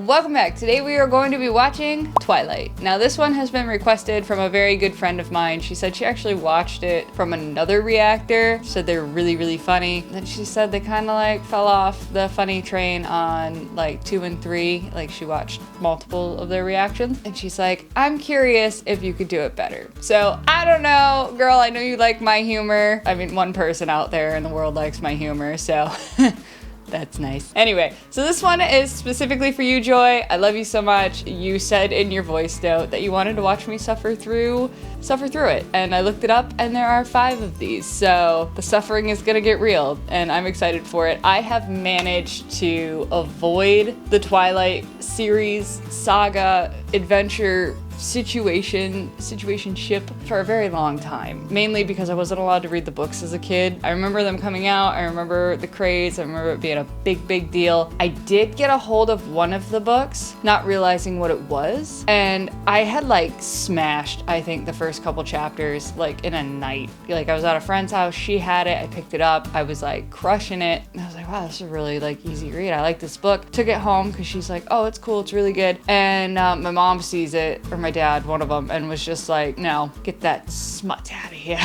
welcome back. Today we are going to be watching Twilight. Now this one has been requested from a very good friend of mine. She said she actually watched it from another reactor. She said they're really funny. Then she said they kind of like fell off the funny train on like 2 and 3. Like she watched multiple of their reactions and she's like, I'm curious if you could do it better. So I don't know, girl, I know you like my humor. I mean, one person out there in the world likes my humor, so that's nice. Anyway, so this one is specifically for you, Joy. I love you so much. You said in your voice note that you wanted to watch me suffer through it. And I looked it up and there are 5 of these. So the suffering is gonna get real and I'm excited for it. I have managed to avoid the Twilight series, saga, adventure, situationship for a very long time, mainly because I wasn't allowed to read the books as a kid. I remember them coming out, I remember the craze, I remember it being a big deal. I did get a hold of one of the books, not realizing what it was, and I had like smashed, I think, the first couple chapters like in a night. Like I was at a friend's house, she had it, I picked it up, I was like crushing it, and I was like, wow, this is a really like easy read. I like this book. Took it home because she's like, oh, it's cool, it's really good. And my mom sees it, or my dad, one of them, and was just like, no, get that smut out of here.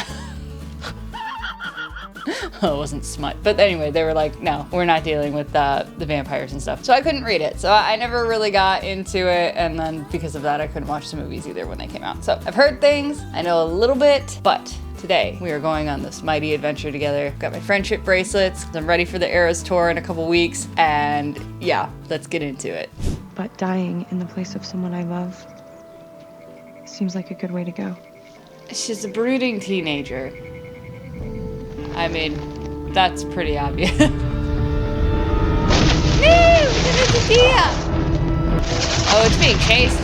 Well, it wasn't smut, but anyway, they were like, no, we're not dealing with the vampires and stuff. So I couldn't read it. So I never really got into it, and then because of that, I couldn't watch the movies either when they came out. So I've heard things, I know a little bit, but today we are going on this mighty adventure together. Got my friendship bracelets. I'm ready for the Eras tour in a couple weeks, and yeah, let's get into it. But dying in the place of someone I love seems like a good way to go. She's a brooding teenager. I mean, that's pretty obvious. No! Oh, it's being chased.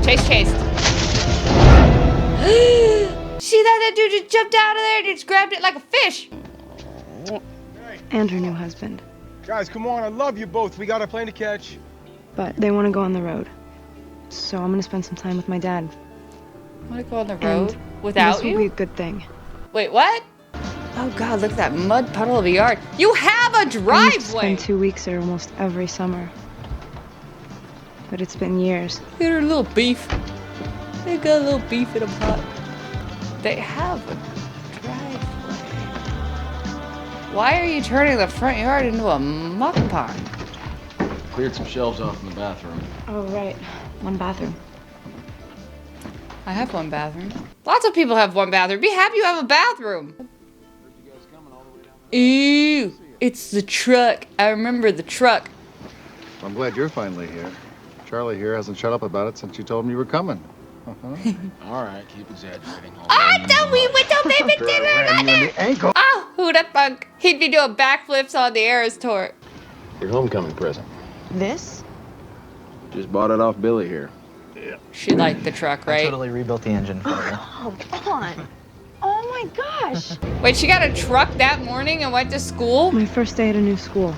Chased. See that dude just jumped out of there and just grabbed it like a fish. And her new husband. Guys, come on, I love you both. We got a plane to catch. But they want to go on the road. So I'm gonna spend some time with my dad. Want to go on the road and without this will you? be a good thing. Wait, what? Oh God, look at that mud puddle of a yard. You have a I used to driveway! spend 2 weeks there almost every summer. But it's been years. Look at her little beef. They got a little beef in a pot. They have a driveway. Why are you turning the front yard into a muck pond? Cleared some shelves off in the bathroom. Oh, right. One bathroom. I have one bathroom. Lots of people have one bathroom. Be happy you have a bathroom. Ew, it's the truck. I remember the truck. I'm glad you're finally here. Charlie here hasn't shut up about it since you told him you were coming. All right, keep exaggerating. Oh, who the fuck? He'd be doing backflips on the Eras tour. Your homecoming present. This? Just bought it off Billy here. She liked the truck, I right? totally rebuilt the engine for you. Oh, come on. Oh my gosh. Wait, she got a truck that morning and went to school? My first day at a new school.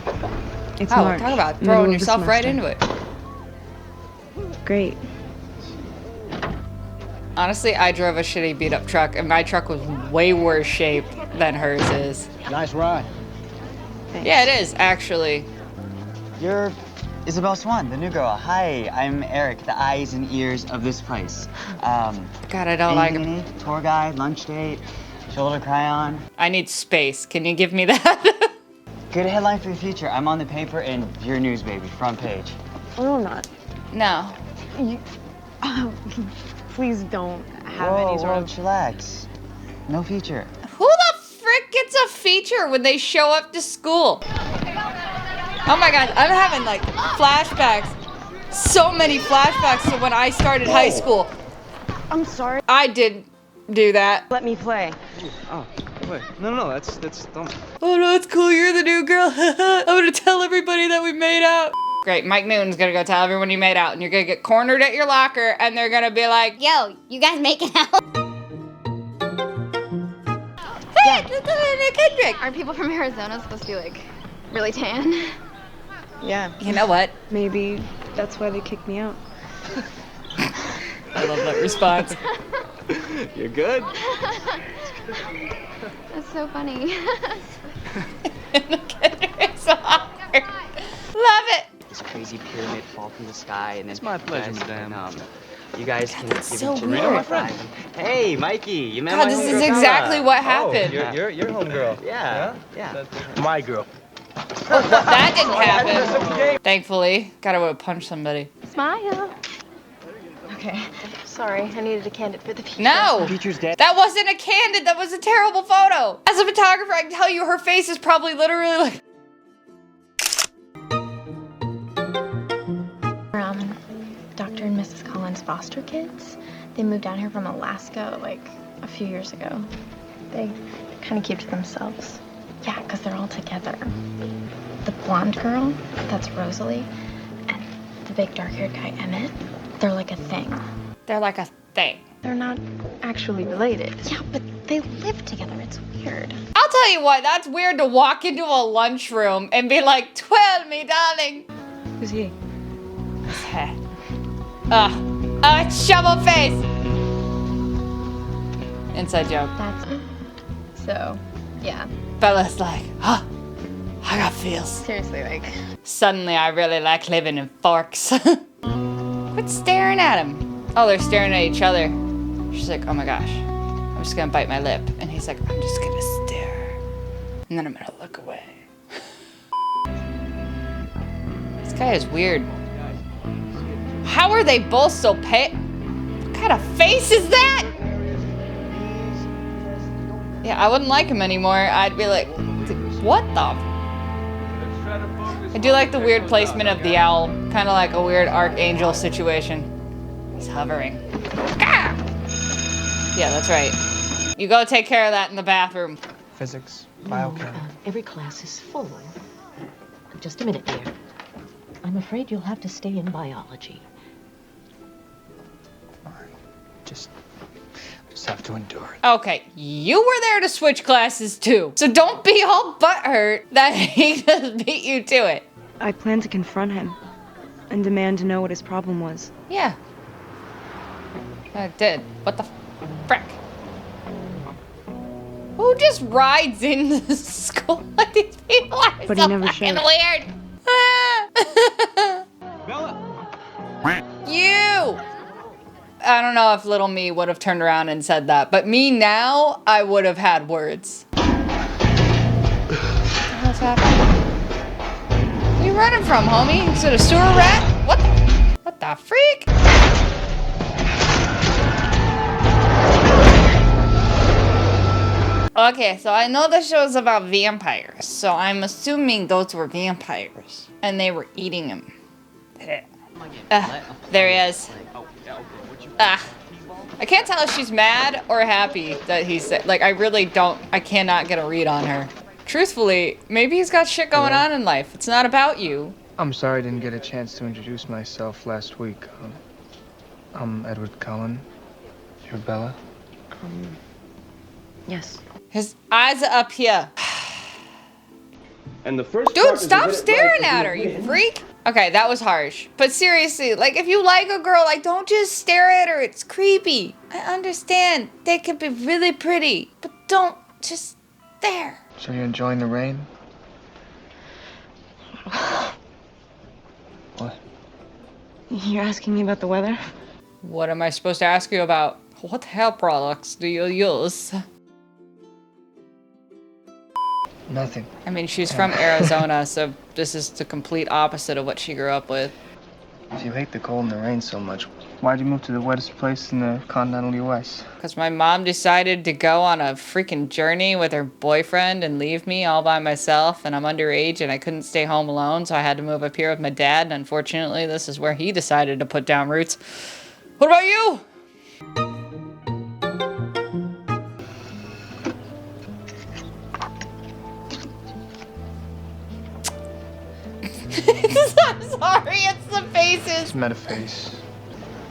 It's Oh, March. talk about middle throwing of the yourself right semester. into it. Great. Honestly, I drove a shitty beat up truck and my truck was way worse shape than hers is. Nice ride. Thanks. Yeah, it is, actually. You're Isabel Swan, the new girl. Hi, I'm Eric, the eyes and ears of this place. God, I don't like anything him. you need? Tour guide, lunch date, shoulder to cry on. I need space. Can you give me that? Good headline for the feature. I'm on the paper and your news, baby, front page. Oh, I'm not. No. Please don't have Whoa, any sort of... chillax. No feature. Who the frick gets a feature when they show up to school? Oh my God, I'm having like flashbacks. So many flashbacks to when I started high school. I'm sorry. I didn't do that. Let me play. Oh, wait. No, that's dumb. Oh no, it's cool, you're the new girl. I'm gonna tell everybody that we made out. Great, Mike Newton's gonna go tell everyone you made out and you're gonna get cornered at your locker and they're gonna be like, Yo, you guys making out? hey, this is Kendrick. Aren't people from Arizona supposed to be like really tan? Yeah. You know what? Maybe that's why they kicked me out. I love that response. You good? That's so funny. Kendrick's so awkward. Love it. It's clean. crazy pyramid fall from the sky, and then It's my pleasure, you guys madame. you guys can that's give so each other weird. a high five. Hey, Mikey, you met God, my this homegirl is exactly Bella. what happened. You're homegirl. Yeah. My girl. Well, that didn't happen. Thankfully. God, I would have punched somebody. Smile. Okay. Sorry, I needed a candid for the future. No! Teacher's dead. That wasn't a candid, that was a terrible photo. As a photographer, I can tell you her face is probably literally like... Dr. and Mrs. Cullens' foster kids. They moved down here from Alaska like a few years ago. They kind of keep to themselves. Yeah, because they're all together. The blonde girl, that's Rosalie, and the big dark-haired guy, Emmett, they're like a thing. They're like a thing. They're not actually related. Yeah, but they live together. It's weird. I'll tell you what, that's weird to walk into a lunchroom and be like, "Twirl me, darling." Who's he? It's shovel face. Inside joke. That's... So, yeah. Bella's like, I got feels. Seriously, like... Suddenly I really like living in Forks. Quit staring at him. Oh, they're staring at each other. She's like, oh my gosh, I'm just gonna bite my lip. And he's like, I'm just gonna stare. And then I'm gonna look away. This guy is weird. How are they both so pale? What kind of face is that? Yeah, I wouldn't like him anymore. I'd be like, what the? I do like the weird placement of the owl. Kind of like a weird archangel situation. He's hovering. Ah! Yeah, that's right. You go take care of that in the bathroom. Physics, biochem. Every class is full. Just a minute, dear. I'm afraid you'll have to stay in biology. Just have to endure it. Okay, you were there to switch classes too. So don't be all butthurt that he just beat you to it. I plan to confront him and demand to know what his problem was. Yeah. I did. What the frick? Who just rides into school? Like these people are But so he never fucking showed. weird. Bella! You! I don't know if little me would have turned around and said that, but me now, I would have had words. What's happening? Where are you running from, homie? Is it a sewer rat? What the freak? Okay, so I know the show's about vampires, so I'm assuming those were vampires, and they were eating him. There he is. I can't tell if she's mad or happy that he's like, I cannot get a read on her. Truthfully, maybe he's got shit going on in life. It's not about you. I'm sorry I didn't get a chance to introduce myself last week. I'm Edward Cullen. You're Bella? Yes. His eyes are up here. And the first Dude, stop staring at her, you freak. Okay, that was harsh. But seriously, like, if you like a girl, like, don't just stare at her. It's creepy. I understand. They can be really pretty. But don't just stare. So you're enjoying the rain? What? You're asking me about the weather? What am I supposed to ask you about? What hair products do you use? Nothing. I mean, she's from Arizona, so this is the complete opposite of what she grew up with. If you hate the cold and the rain so much, why'd you move to the wettest place in the continental U.S.? Because my mom decided to go on a freaking journey with her boyfriend and leave me all by myself, and I'm underage and I couldn't stay home alone, so I had to move up here with my dad, and unfortunately this is where he decided to put down roots. What about you? I'm sorry, it's the faces. It's metaphase.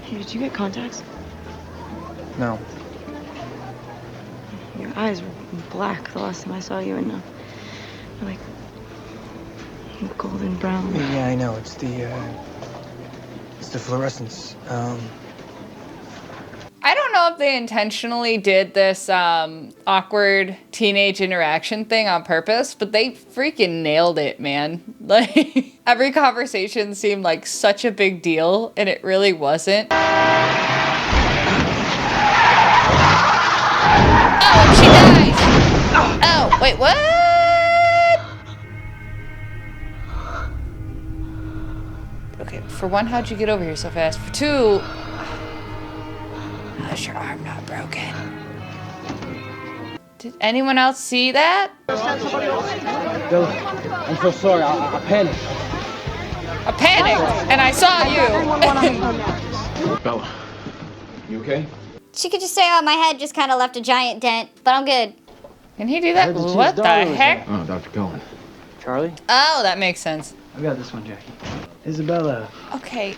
Hey, did you get contacts? No. Your eyes were black the last time I saw you, and they're like golden brown. Yeah, I know. It's the fluorescence. I don't know if they intentionally did this awkward teenage interaction thing on purpose, but they freaking nailed it, man. Like, every conversation seemed like such a big deal, and it really wasn't. Oh, she dies! Oh, wait, what? Okay, for one, how'd you get over here so fast? For two, how's your arm not broken? Did anyone else see that? Billy, I'm so sorry. I panicked. I panicked, and I saw you. Bella, you okay? She could just say, oh, my head just kind of left a giant dent, but I'm good. Can he do that? What the heck? Oh, Dr. Cullen. Charlie? Oh, that makes sense. I got this one, Jackie. Isabella. Okay,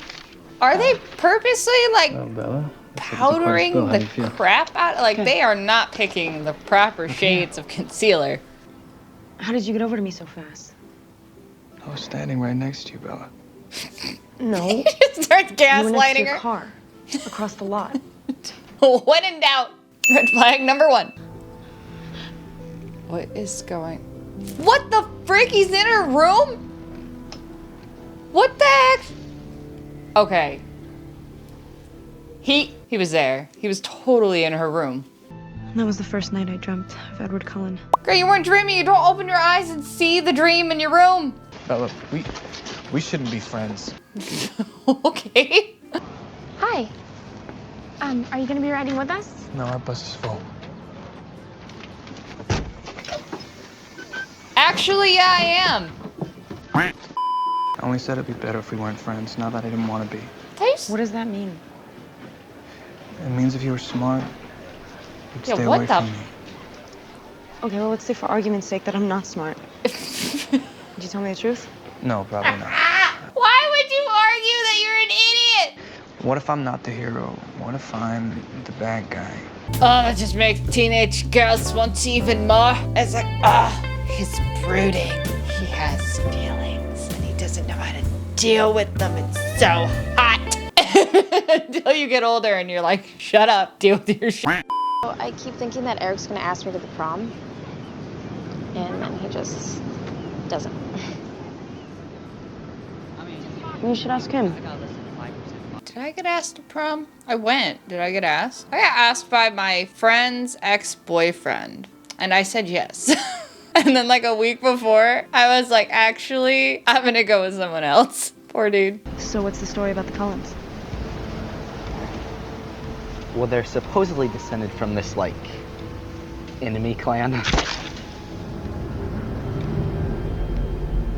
are they purposely like Bella. powdering the crap out? Like, they are not picking the proper shades of concealer. How did you get over to me so fast? I was standing right next to you, Bella. No. He just starts You were next to gaslighting your her. car across the lot. When in doubt, red flag number one. What is going? What the frick? He's in her room? What the heck? Okay. He was there. He was totally in her room. That was the first night I dreamt of Edward Cullen. Girl, you weren't dreaming. You don't open your eyes and see the dream in your room. Bella, we shouldn't be friends. Okay. Hi. Are you gonna be riding with us? No, our bus is full. Actually, yeah, I am. I only said it'd be better if we weren't friends, not that I didn't want to be. What does that mean? It means if you were smart, you'd stay what away the from me. Okay, well, let's say for argument's sake that I'm not smart. Did you tell me the truth? No, probably not. Why would you argue that you're an idiot? What if I'm not the hero? What if I'm the bad guy? Oh, that just makes teenage girls want you even more. It's like, he's brooding. He has feelings, and he doesn't know how to deal with them. It's so hot. Until you get older and you're like, shut up, deal with your shit. I keep thinking that Eric's gonna ask me to the prom. And then he just doesn't. You should ask him. Did I get asked to prom? I went. Did I get asked? I got asked by my friend's ex-boyfriend, and I said yes. And then like a week before, I was like, actually, I'm gonna go with someone else. Poor dude. So what's the story about the Cullens? Well, they're supposedly descended from this, like, enemy clan.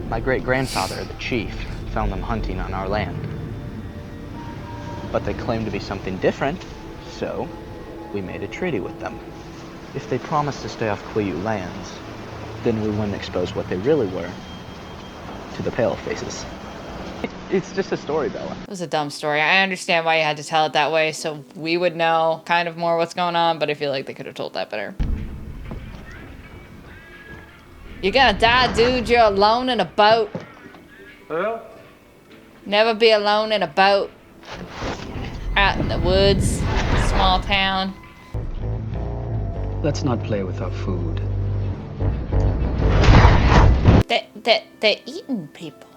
My great-grandfather, the chief, found them hunting on our land. But they claimed to be something different, so we made a treaty with them. If they promised to stay off Quiyu lands, then we wouldn't expose what they really were to the palefaces. It's just a story, Bella. It was a dumb story. I understand why you had to tell it that way, so we would know kind of more what's going on, but I feel like they could have told that better. You're gonna die, dude. You're alone in a boat. Hello? Never be alone in a boat. Out in the woods, small town. Let's not play with our food. They're eating people.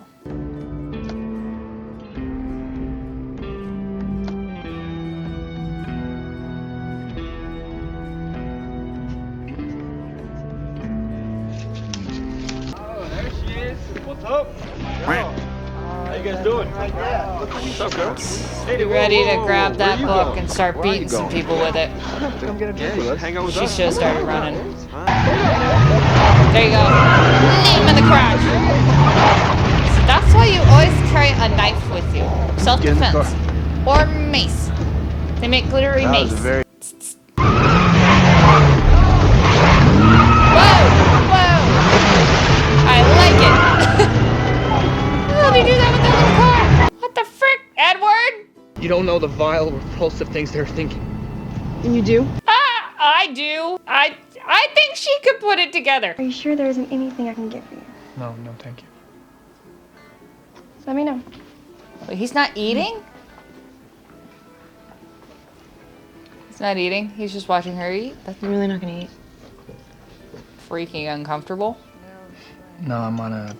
What's up? How you guys doing? What's up, girl? Be ready to grab that book and start beating some people with it. Come get a drink with us. Hang out with She us. should have started running. There you go. Knee him in the crotch. So that's why you always carry a knife with you. Self-defense. Or mace. They make glittery mace. Whoa! I like it. How do you do that with that little car? What the frick, Edward? You don't know the vile, repulsive things they're thinking. You do? I do. I think she could put it together. Are you sure there isn't anything I can get for you? No, thank you. Let me know. Wait, he's not eating? He's not eating. He's just watching her eat. That's You're really not gonna eat? freaking uncomfortable. No, I'm on a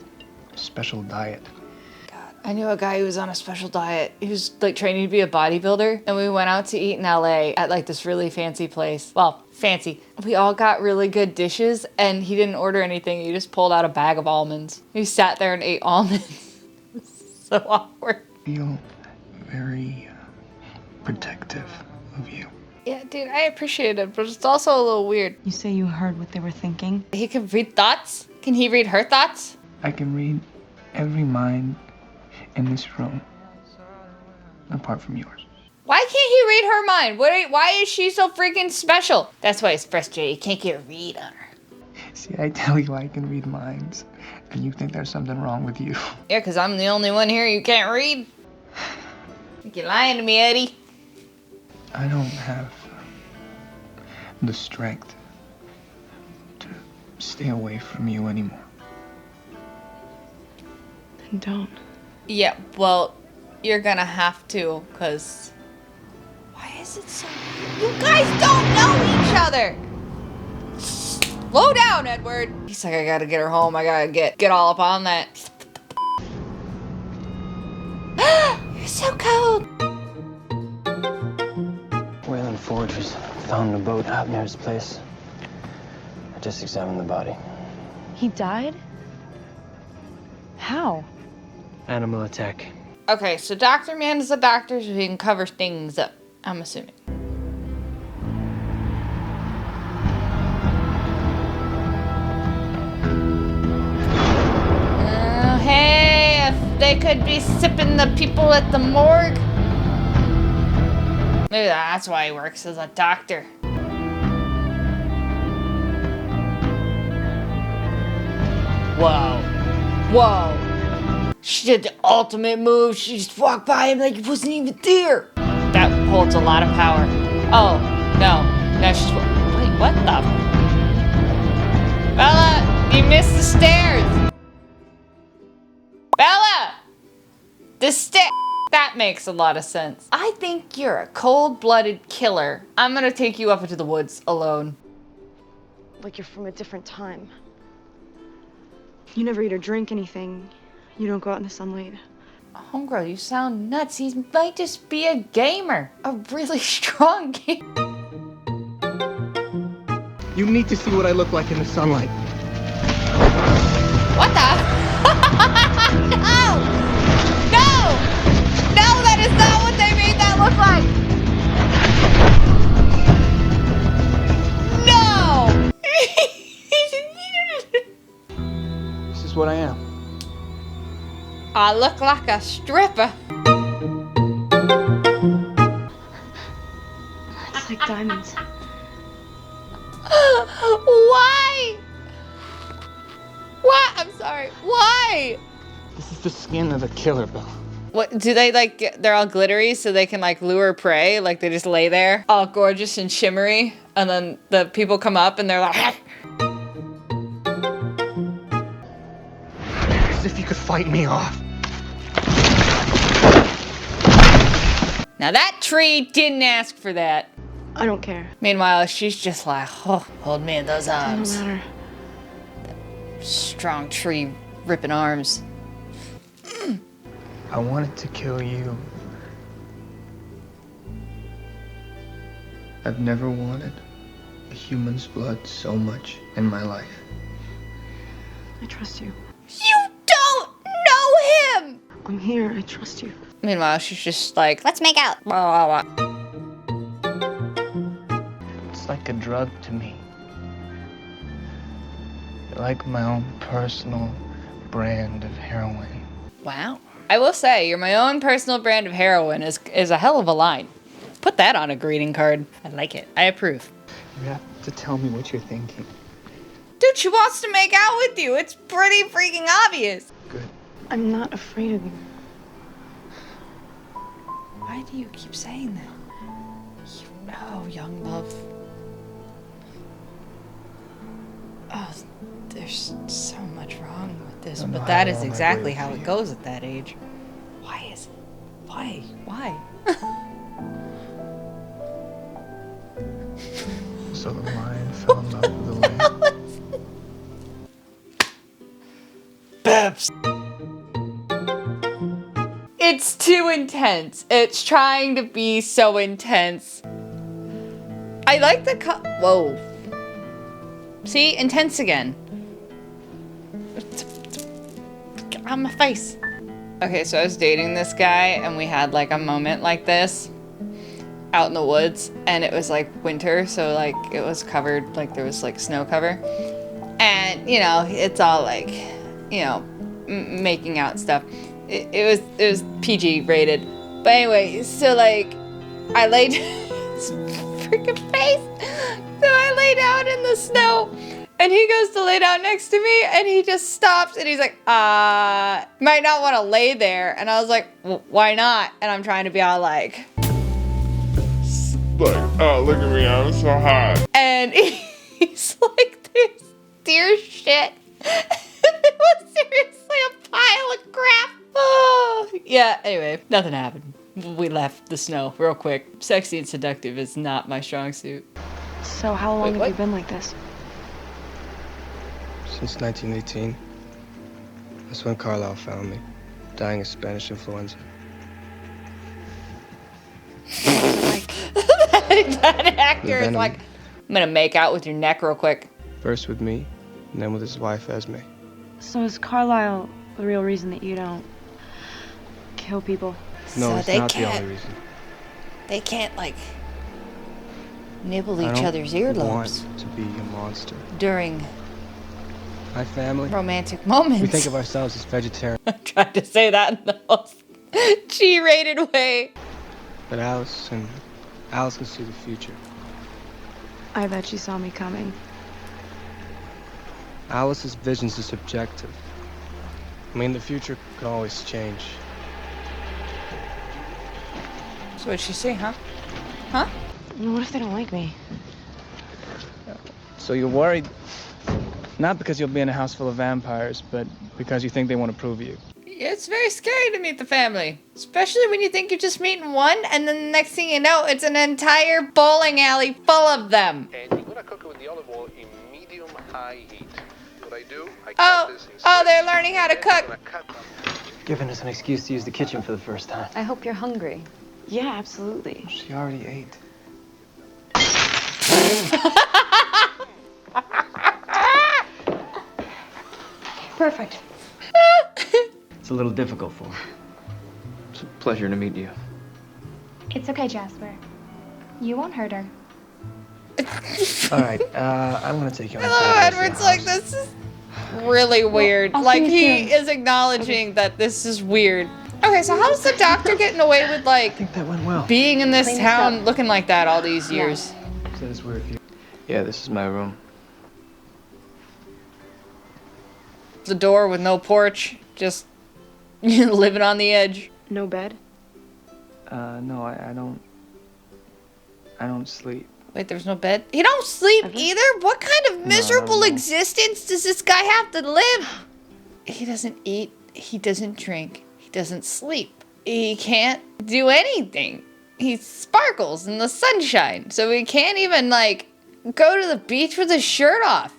special diet. I knew a guy who was on a special diet. He was like training to be a bodybuilder, and we went out to eat in LA at like this really fancy place. Well, fancy. We all got really good dishes, and he didn't order anything. He just pulled out a bag of almonds. He sat there and ate almonds. It was so awkward. I feel very protective of you. Yeah, dude, I appreciate it, but it's also a little weird. You say you heard what they were thinking? He can read thoughts? Can he read her thoughts? I can read every mind in this room, apart from yours. Why can't he read her mind? Why is she so freaking special? That's why he's frustrated. He can't get a read on her. See, I tell you I can read minds, and you think there's something wrong with you. Yeah, because I'm the only one here you can't read. Think you're lying to me, Eddie. I don't have the strength to stay away from you anymore. Then don't. Yeah, well, you're gonna have to, because... Why is it so... You guys don't know each other! Slow down, Edward! He's like, I gotta get her home. I gotta get all up on that. You're so cold! Wayland Forge was found in a boat out near his place. I just examined the body. He died? How? Animal attack. Okay, so Dr. Man is a doctor, so he can cover things up, I'm assuming. Hey, if they could be sipping the people at the morgue. Maybe that's why he works as a doctor. Whoa. Whoa. She did the ultimate move. She just walked by him like he wasn't even there. That holds a lot of power. Oh, no. Now she's... Wait, what the... Bella, you missed the stairs. Bella! The stair... That makes a lot of sense. I think you're a cold-blooded killer. I'm gonna take you up into the woods alone. Like you're from a different time. You never eat or drink anything. You don't go out in the sunlight. Homegirl, you sound nuts. He might just be a gamer. A really strong gamer. You need to see what I look like in the sunlight. What the? No! No! No, that is not what they made that look like! No! This is what I am. I look like a stripper. It's like diamonds. Why? What? I'm sorry. Why? This is the skin of a killer, Bill. What, do they like, they're all glittery so they can like lure prey? Like they just lay there all gorgeous and shimmery and then the people come up and they're like... As if you could fight me off. Now that tree didn't ask for that. I don't care. Meanwhile, she's just like, oh, hold me in those arms. Doesn't matter. Strong tree ripping arms. I wanted to kill you. I've never wanted a human's blood so much in my life. I trust you. You don't know him! I'm here. I trust you. Meanwhile, she's just like, Let's make out. blah, blah, blah. It's like a drug to me. You're like my own personal brand of heroin. Wow. I will say, you're my own personal brand of heroin is a hell of a line. Put that on a greeting card. I like it. I approve. You have to tell me what you're thinking. Dude, she wants to make out with you. It's pretty freaking obvious. Good. I'm not afraid of you. Why do you keep saying that? You know, young love. Oh, there's so much wrong with this, but that is exactly how it goes at that age. Why is it? Why? So the lion fell in love with the lamb. Babs. It's too intense. It's trying to be so intense. I like the whoa. See? Intense again. On my face. Okay, so I was dating this guy and we had like a moment like this out in the woods, and it was like winter, so like it was covered, like there was like snow cover. And you know, it's all like, you know, making out stuff. It was PG rated. But anyway, so like I laid his freaking face. So I lay down in the snow and he goes to lay down next to me and he just stops and he's like, might not want to lay there. And I was like, well, why not? And I'm trying to be all like, oh, look at me, I'm so hot. And he's like, this dear shit. It was seriously a pile of crap. Oh, yeah, anyway, nothing happened. We left the snow real quick. Sexy and seductive is not my strong suit. So how long have you been like this? Since 1918. That's when Carlisle found me, dying of Spanish influenza. That actor is like, I'm gonna make out with your neck real quick. First with me, and then with his wife, Esme. So is Carlisle the real reason that you don't kill people? No, So it's they not the can't- only reason. They can't like nibble I each don't other's earlobes want to be a monster. during My family, romantic moments. we think of ourselves as vegetarian. I tried to say that in the most G-rated way. But Alice can see the future. I bet she saw me coming. Alice's visions are subjective. I mean, the future can always change. So what'd she say, huh? Huh? What if they don't like me? So you're worried, not because you'll be in a house full of vampires, but because you think they want to prove you. It's very scary to meet the family, especially when you think you're just meeting one, and then the next thing you know, it's an entire bowling alley full of them. And you're gonna cook it with the olive oil in medium-high heat. What I do, I cut Oh, this in oh, they're learning how to cook. Giving us an excuse to use the kitchen for the first time. I hope you're hungry. Yeah, absolutely. She already ate. Perfect. It's a little difficult for her. It's a pleasure to meet you. It's okay, Jasper. You won't hurt her. All right, I want to take you on a Hello, tour of the Edward's house. like, this is really weird. I'll Like, see you he soon. is acknowledging that this is weird. Okay, so how does the doctor getting away with, like, I think that went well. being in this Clean this town up. looking like that all these years? So this weird view. Yeah, this is my room. The door with no porch, just living on the edge. No bed? No, I don't sleep. Wait, there's no bed? He don't sleep either? What kind of miserable existence does this guy have to live? He doesn't eat, he doesn't drink, he doesn't sleep. He can't do anything. He sparkles in the sunshine, so he can't even, like, go to the beach with his shirt off.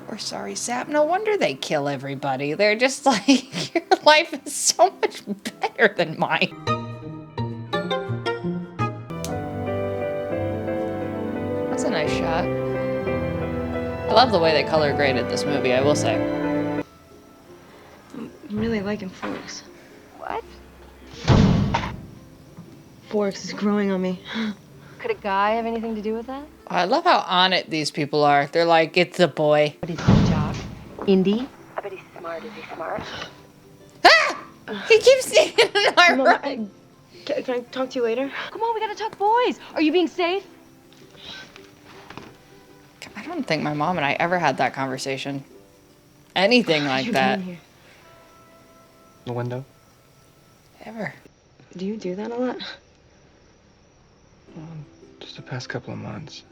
Poor sorry sap, no wonder they kill everybody. They're just like, your life is so much better than mine. That's a nice shot. I love the way they color graded this movie, I will say. I'm really liking Forks. What? Forks is growing on me. Could a guy have anything to do with that? I love how on it these people are. They're like, it's a boy. What is his job? Indie? I bet he's smart. Is he smart? Ah! He keeps sneaking in my Mom, room. Can I talk to you later? Come on, we gotta talk boys. Are you being safe? I don't think my mom and I ever had that conversation. Anything like You're that. doing here. The window? Ever. Do you do that a lot? Just the past couple of months.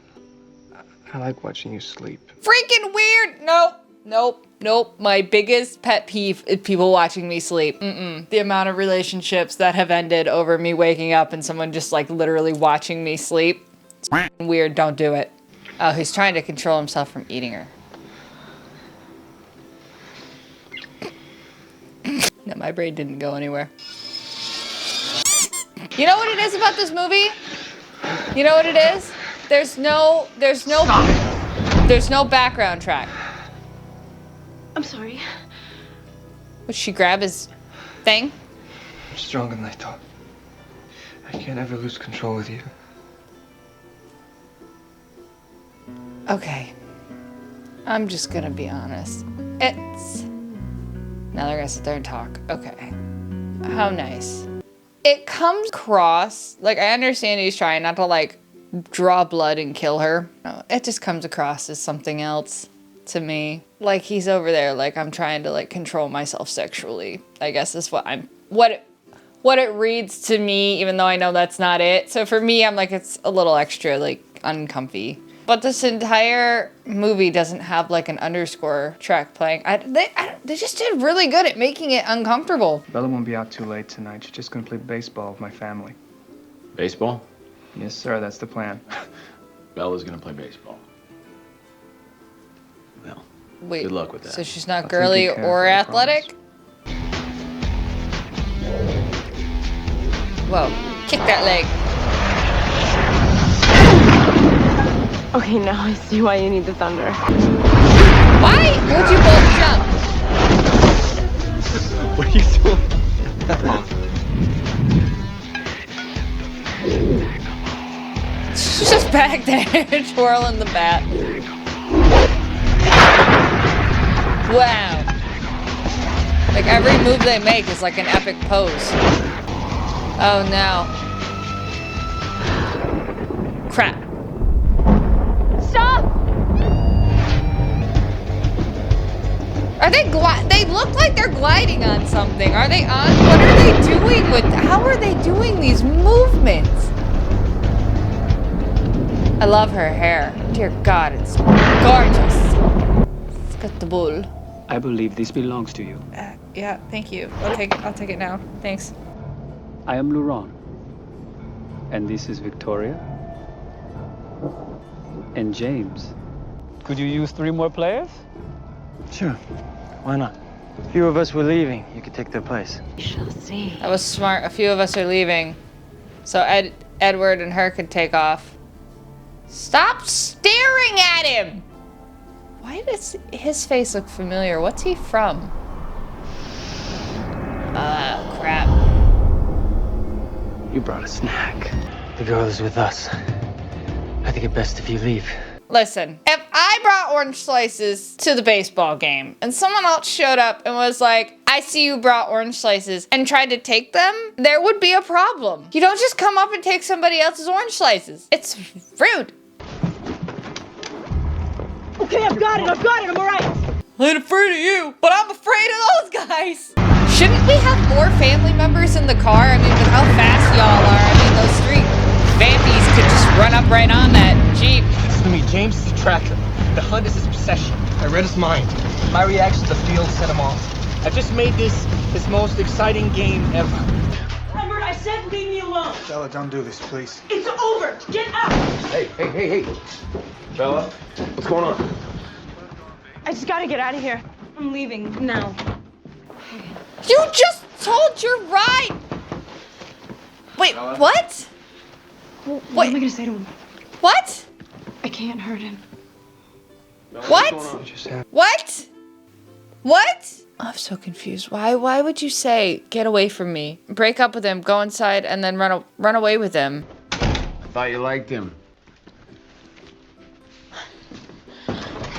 I like watching you sleep. Freaking weird! Nope. Nope. Nope. My biggest pet peeve is people watching me sleep. The amount of relationships that have ended over me waking up and someone just like literally watching me sleep. It's weird. Don't do it. Oh, he's trying to control himself from eating her. No, my brain didn't go anywhere. You know what it is about this movie? You know what it is? There's no background track. I'm sorry. Would she grab his thing? I'm stronger than I thought. I can't ever lose control with you. Okay. I'm just gonna be honest. It's... Now they're gonna sit there and talk. Okay. How nice. It comes across, like, I understand he's trying not to, like, draw blood and kill her. No, it just comes across as something else to me. Like, he's over there, like, I'm trying to, like, control myself sexually. I guess is what it reads to me, even though I know that's not it. So for me, I'm like, it's a little extra, like, uncomfy. But this entire movie doesn't have like an underscore track playing. They just did really good at making it uncomfortable. Bella won't be out too late tonight. She's just gonna play baseball with my family. Baseball? Yes, sir, that's the plan. Bella's gonna play baseball. Well, wait, good luck with that. So she's not girly or athletic? Whoa, kick that leg. Okay, now I see why you need the thunder. Why would you both jump? What are you doing? She's just back there twirling the bat. Wow. Like every move they make is like an epic pose. Oh no. Crap. Stop! Are they they look like they're gliding on something. Are they on? What are they doing with, how are they doing these movements? I love her hair. Dear God, it's gorgeous. Let's get the bull. I believe this belongs to you. Yeah, thank you. I'll take it now. Thanks. I am Laurent. And this is Victoria. And James. Could you use 3 more players? Sure. Why not? A few of us were leaving. You could take their place. We shall see. That was smart. A few of us are leaving. So Edward and her could take off. Stop staring at him! Why does his face look familiar? What's he from? Crap. You brought a snack. The girl is with us. I think it best if you leave. Listen, if I brought orange slices to the baseball game and someone else showed up and was like, I see you brought orange slices and tried to take them, there would be a problem. You don't just come up and take somebody else's orange slices. It's rude. Okay, I've got it, I'm alright. I ain't afraid of you, but I'm afraid of those guys. Shouldn't we have more family members in the car? I mean, with how fast y'all are, I mean, those street vampies could just run up right on that Jeep. Listen to me, James is a tracker. The hunt is his obsession. I read his mind. My reaction to the field set him off. I've just made this his most exciting game ever. Robert, I said leave me alone. Bella, don't do this, please. It's over. Get out. Hey. Bella, what's going on? I just gotta get out of here. I'm leaving now. You just told your ride. Wait, what? What am I gonna say to him? What? I can't hurt him. What? What? What? I'm so confused. Why would you say, get away from me, break up with him, go inside, and then run away with him? I thought you liked him.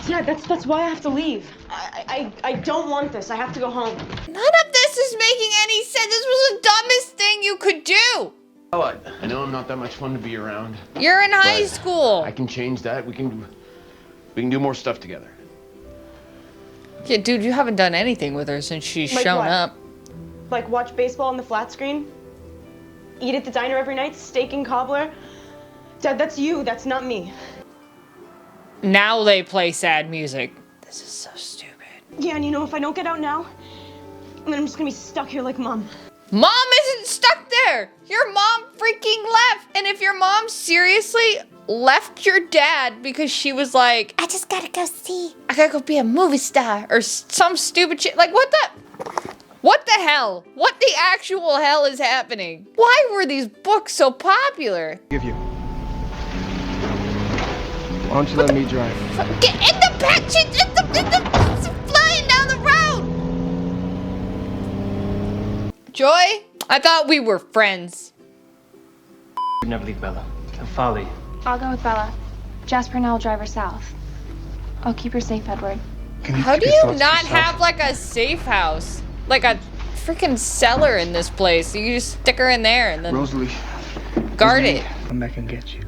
Yeah, that's why I have to leave. I don't want this. I have to go home. None of this is making any sense. This was the dumbest thing you could do. I know I'm not that much fun to be around. You're in high school. I can change that. We can do more stuff together. Yeah, dude, you haven't done anything with her since she's Like shown what? up. Like watch baseball on the flat screen? Eat at the diner every night? Steak and cobbler? Dad, that's you. That's not me. Now they play sad music. This is so stupid. Yeah, and you know, if I don't get out now, then I'm just gonna be stuck here like Mom. Mom isn't stuck there! Your mom freaking left! And if your mom seriously left your dad because she was like, I just gotta go see. I gotta go be a movie star or some stupid shit. Like, what the hell? What the actual hell is happening? Why were these books so popular? Give you. Why don't you let me drive? Get in the back! It's flying down the road! Joy? I thought we were friends. You'd never leave Bella. I'll follow you. I'll go with Bella. Jasper and I will drive her south. I'll keep her safe, Edward. How do you not have like a safe house? Like a freaking cellar in this place. You just stick her in there and then Rosalie, guard it. Come back and get you.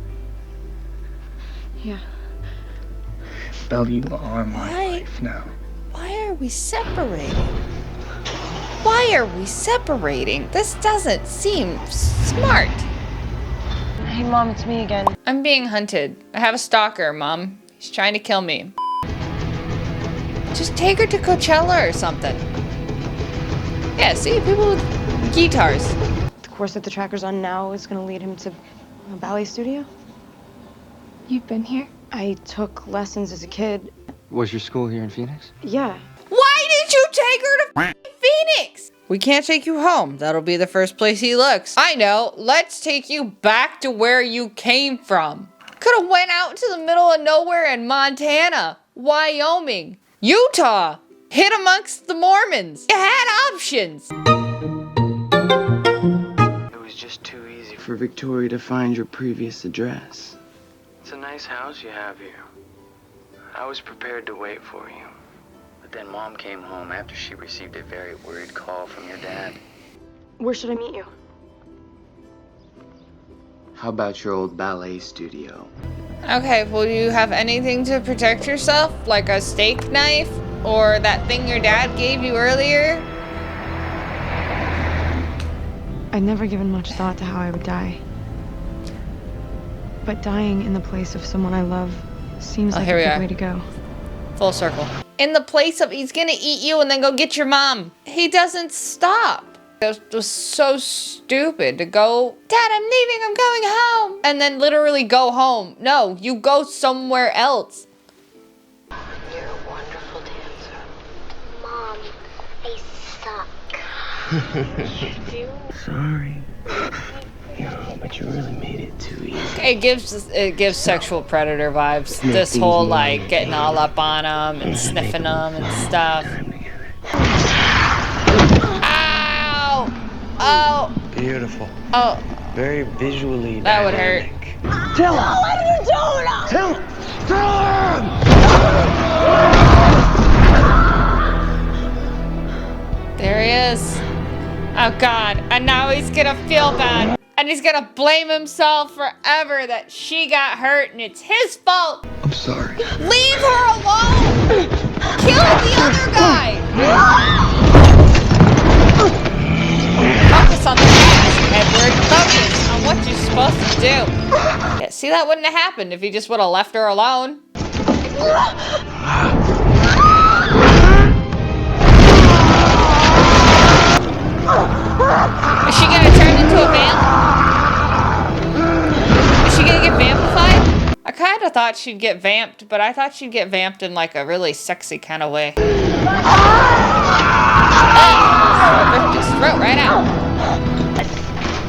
Yeah. Bella, you are my life now. Why are we separating? Why are we separating? This doesn't seem smart. Hey, Mom, it's me again. I'm being hunted. I have a stalker, Mom. He's trying to kill me. Just take her to Coachella or something. Yeah, see, people with guitars. The course that the tracker's on now is gonna lead him to a ballet studio. You've been here? I took lessons as a kid. Was your school here in Phoenix? Yeah. Why did you take her to Phoenix? We can't take you home. That'll be the first place he looks. I know. Let's take you back to where you came from. Could have went out to the middle of nowhere in Montana, Wyoming, Utah. Hid amongst the Mormons. You had options. It was just too easy for Victoria to find your previous address. It's a nice house you have here. I was prepared to wait for you. But then Mom came home after she received a very worried call from your dad. Where should I meet you? How about your old ballet studio? Okay, will you have anything to protect yourself? Like a steak knife? Or that thing your dad gave you earlier? I'd never given much thought to how I would die. But dying in the place of someone I love seems like a good way to go. Full circle. In the place of he's gonna eat you and then go get your mom. He doesn't stop. It was so stupid to go, Dad, I'm leaving, I'm going home. And then literally go home. No, you go somewhere else. You're a wonderful dancer. Mom, I suck. You do? Sorry. No, but you really made it too easy. It gives sexual predator vibes. This whole like getting all up on them and sniffing them and stuff. Ow! Oh! Beautiful. Oh. Very visually That would hurt. Tell him! What are you doing? Tell him! There he is. Oh God, and now he's gonna feel bad. And he's gonna blame himself forever that she got hurt and it's his fault. I'm sorry. Leave her alone! Kill the other guy! Focus on the task, Edward. Focus on what you're supposed to do. Yeah, see, that wouldn't have happened if he just would have left her alone. Is she gonna turn into a vamp? Is she gonna get vampified? I kinda thought she'd get vamped, but I thought she'd get vamped in like a really sexy kind of way. Ripped his throat right out.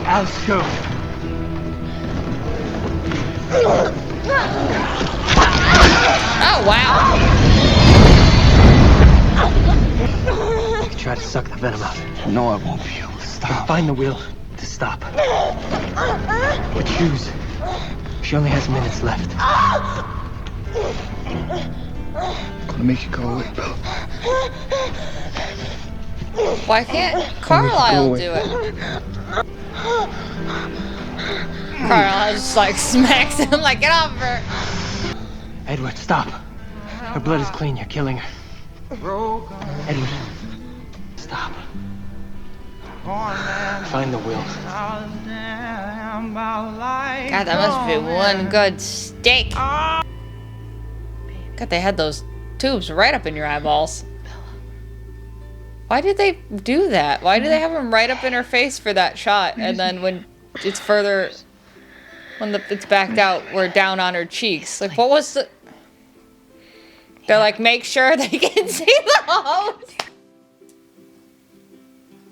Let's go. Oh, wow. You can try to suck the venom out. No, I won't be able to stop. Find the will to stop. But choose. She only has minutes left. I'm gonna make you go away, Bella. Why can't Carlisle do it? Carlisle just like smacks him like, get off her. Edward, stop. Her blood is clean. You're killing her. Edward, stop. Find the will. God, that must be one good steak. God, they had those tubes right up in your eyeballs. Why did they do that? Why did they have them right up in her face for that shot? And then when it's further... When it's backed out, we're down on her cheeks. Like, what was the... They're like, make sure they can see the house.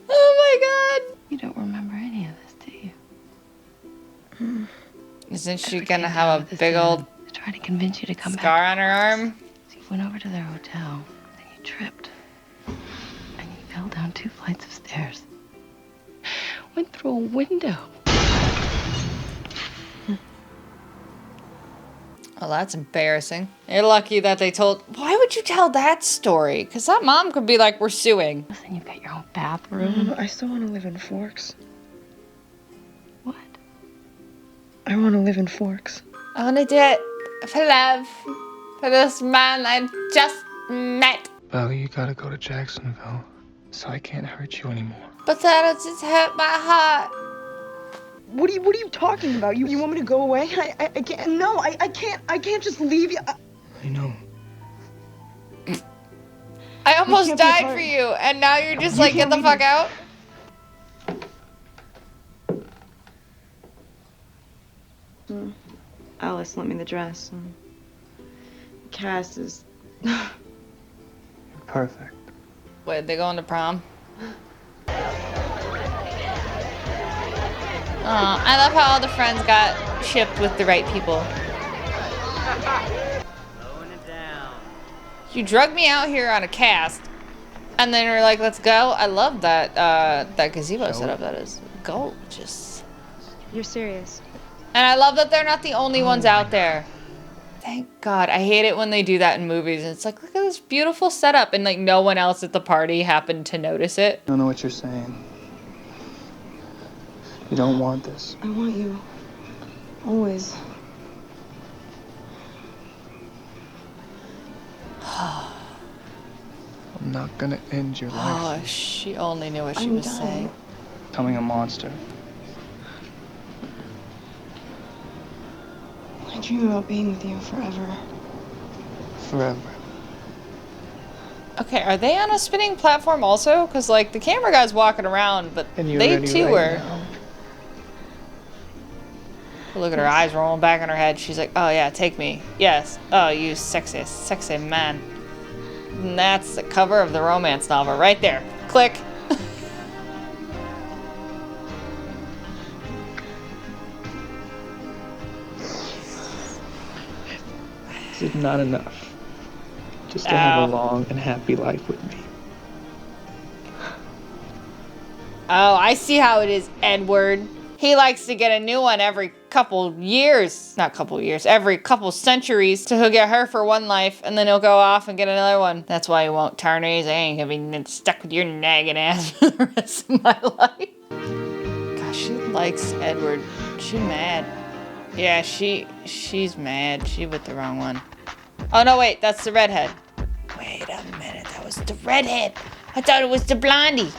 Oh my god. You don't remember any of this, do you? Isn't she gonna have a big old I tried to convince you to come scar back. on her arm? So you went over to their hotel, then you tripped. And you fell down 2 flights of stairs. Went through a window. Oh, that's embarrassing. You're lucky that they told... Why would you tell that story? Because that mom could be like, we're suing. Listen, you've got your own bathroom. I still want to live in Forks. What? I want to live in Forks. I want to do it for love. For this man I just met. Bella, you gotta go to Jacksonville, so I can't hurt you anymore. But that'll just hurt my heart. What are you talking about? You want me to go away? I can't. No, I can't just leave you. I know. I almost died for you, and now you're just like, get the fuck out? Alice lent me the dress. Cass is... Perfect. Wait, they going to prom? I love how all the friends got shipped with the right people. You drug me out here on a cast, and then you're like, let's go. I love that that gazebo setup. That is gorgeous. You're serious? And I love that they're not the only ones out there. Thank God. I hate it when they do that in movies. It's like, look at this beautiful setup, and like no one else at the party happened to notice it. I don't know what you're saying. You don't want this. I want you. Always. I'm not gonna end your life. Oh, she only knew what she was saying. Becoming a monster. I dream about being with you forever. Forever. Okay, are they on a spinning platform also? Because like the camera guy's walking around, but they too are. Look at her eyes rolling back in her head. She's like, oh yeah, take me. Yes. Oh, you sexy man. And that's the cover of the romance novel right there. Click. Is it not enough just to have a long and happy life with me? Oh, I see how it is, Edward. He likes to get a new one every couple years. Not couple years, every couple centuries. So he'll get her for one life, and then he'll go off and get another one. That's why he won't turn his. I ain't gonna be stuck with your nagging ass for the rest of my life. Gosh, she likes Edward. She mad. Yeah, she's mad. She with the wrong one. Oh no, wait, that's the redhead. Wait a minute, that was the redhead. I thought it was the blondie.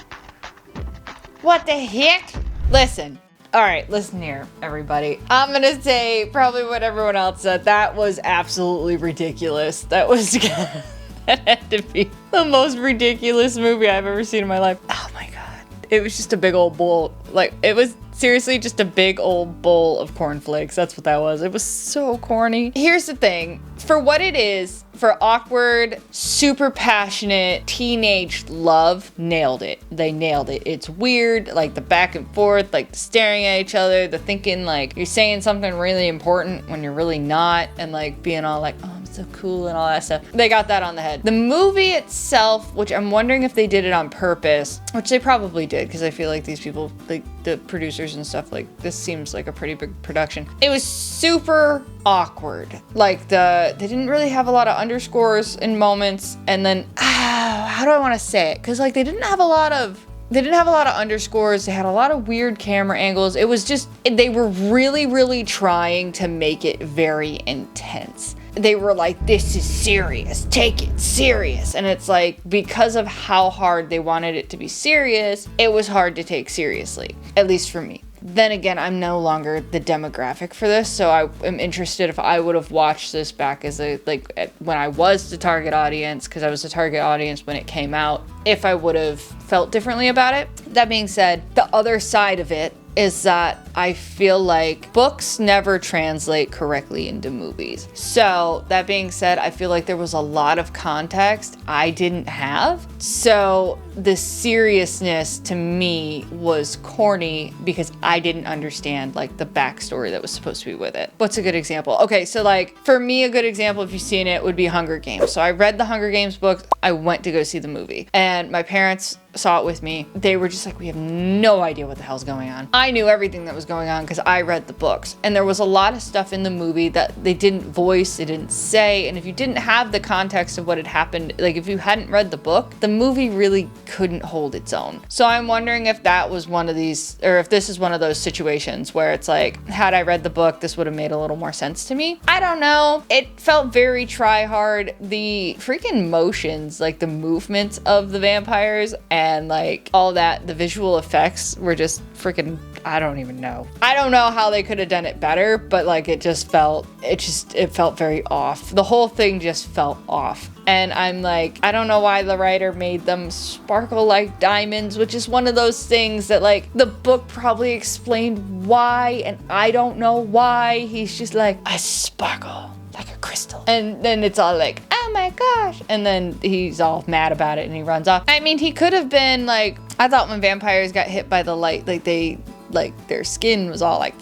What the heck? Listen. All right, listen here, everybody. I'm gonna say probably what everyone else said. That was absolutely ridiculous. That was, that had to be the most ridiculous movie I've ever seen in my life. Oh my God. It was just a big old bowl. Like, it was seriously just a big old bowl of cornflakes. That's what that was. It was so corny. Here's the thing. For what it is, for awkward, super passionate teenage love, nailed it. They nailed it. It's weird, like the back and forth, like the staring at each other, the thinking like you're saying something really important when you're really not, and like being all like, oh, I'm so cool and all that stuff. They got that on the head. The movie itself, which I'm wondering if they did it on purpose, which they probably did, because I feel like these people, like the producers and stuff, like this seems like a pretty big production. It was super awkward. Like they didn't really have a lot of underscores in moments, and then how do I want to say it? Because like they didn't have a lot of underscores. They had a lot of weird camera angles. It was just, they were really trying to make it very intense. They were like, this is serious, take it serious. And it's like, because of how hard they wanted it to be serious, it was hard to take seriously, at least for me. Then again, I'm no longer the demographic for this, so I am interested if I would have watched this back as when I was the target audience, because I was the target audience when it came out, if I would have felt differently about it. That being said, the other side of it is that I feel like books never translate correctly into movies. So that being said, I feel like there was a lot of context I didn't have. So the seriousness to me was corny because I didn't understand like the backstory that was supposed to be with it. What's a good example? Okay, so like for me, a good example, if you've seen it, would be Hunger Games. So I read the Hunger Games book, I went to go see the movie, and my parents saw it with me. They were just like, we have no idea what the hell's going on. I knew everything that was going on because I read the books, and there was a lot of stuff in the movie that they didn't voice, they didn't say, and if you didn't have the context of what had happened, like if you hadn't read the book, the movie really couldn't hold its own. So I'm wondering if that was one of these, or if this is one of those situations where it's like, had I read the book, this would have made a little more sense to me. I don't know. It felt very try hard. The freaking motions, like the movements of the vampires and like all that, the visual effects were just freaking, I don't even know. I don't know how they could have done it better, but like it felt very off. The whole thing just felt off. And I'm like, I don't know why the writer made them sparkle like diamonds, which is one of those things that like the book probably explained why, and I don't know why. He's just like, I sparkle like a crystal. And then it's all like, oh my gosh. And then he's all mad about it and he runs off. I mean, he could have been like, I thought when vampires got hit by the light, like their skin was all like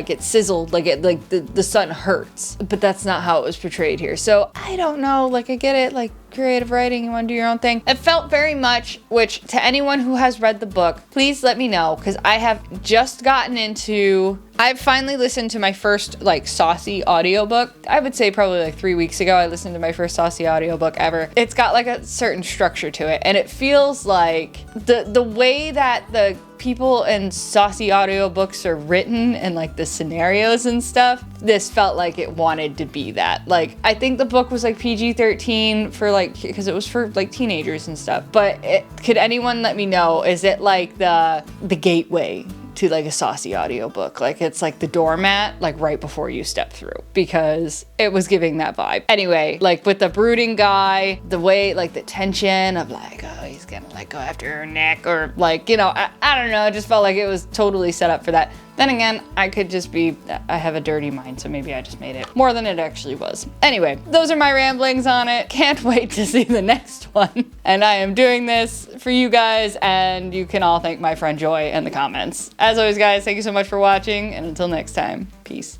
it sizzled, like the sun hurts, but that's not how it was portrayed here. So I don't know, like I get it, like creative writing, you want to do your own thing. It felt very much, which to anyone who has read the book, please let me know, because I have just gotten into, I've finally listened to my first like saucy audiobook. I would say probably like 3 weeks ago I listened to my first saucy audiobook ever. It's got like a certain structure to it, and it feels like the way that the people in saucy audiobooks are written and like the scenarios and stuff, this felt like it wanted to be that. Like I think the book was like PG-13 for like, because it was for like teenagers and stuff, but could anyone let me know, is it like the gateway to like a saucy audiobook? Like it's like the doormat, like right before you step through, because it was giving that vibe. Anyway, like with the brooding guy, the way, like the tension of like, oh, he's gonna like go after her neck, or like, you know, I don't know, it just felt like it was totally set up for that. Then again, I could just be, I have a dirty mind, so maybe I just made it more than it actually was. Anyway, those are my ramblings on it. Can't wait to see the next one. And I am doing this for you guys, and you can all thank my friend Joy in the comments. As always, guys, thank you so much for watching, and until next time, peace.